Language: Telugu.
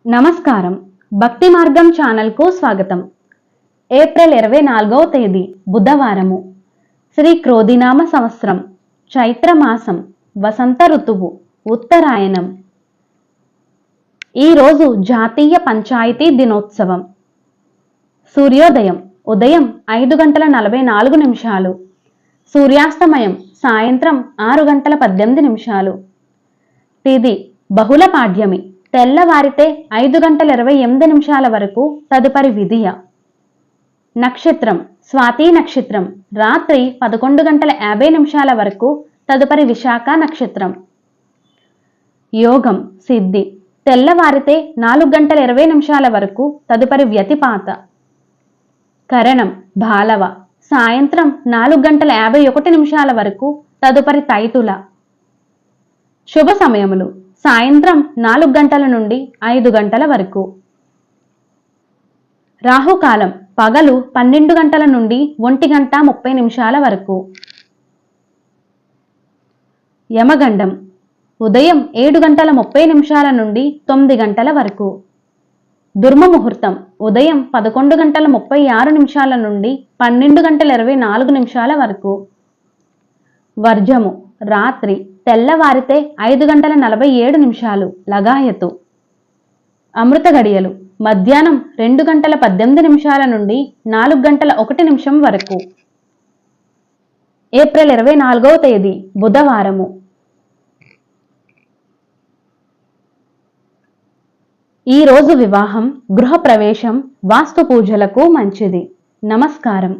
నమస్కారం. భక్తి మార్గం ఛానల్కు స్వాగతం. ఏప్రిల్ 24వ తేదీ బుధవారము. శ్రీ క్రోధినామ సంవత్సరం, చైత్రమాసం, వసంత ఋతువు, ఉత్తరాయణం. ఈరోజు జాతీయ పంచాయతీ దినోత్సవం. సూర్యోదయం ఉదయం 5:44, సూర్యాస్తమయం సాయంత్రం 6:18. తిథి బహుళ పాడ్యమి, తెల్లవారితే 5:28 వరకు తదుపరి విధియ. నక్షత్రం స్వాతి నక్షత్రం, రాత్రి 11:50 వరకు తదుపరి విశాఖ నక్షత్రం. యోగం సిద్ధి, తెల్లవారితే 4:20 వరకు తదుపరి వ్యతిపాత. కరణం బాలవ, సాయంత్రం 4:51 వరకు తదుపరి తైతుల. శుభ సమయములు సాయంత్రం 4 గంటల నుండి 5 గంటల వరకు. రాహుకాలం పగలు 12 గంటల నుండి 1:30 వరకు. యమగండం ఉదయం 7:30 నుండి 9 గంటల వరకు. దుర్మ ముహూర్తం ఉదయం 11:36 నుండి 12:24 వరకు. వర్జము రాత్రి, తెల్లవారితే 5:47 లగాయతు. అమృత గడియలు మధ్యాహ్నం 2:18 నుండి 4:01 వరకు. ఏప్రిల్ 24వ తేదీ బుధవారము. ఈరోజు వివాహం, గృహ ప్రవేశం, వాస్తు పూజలకు మంచిది. నమస్కారం.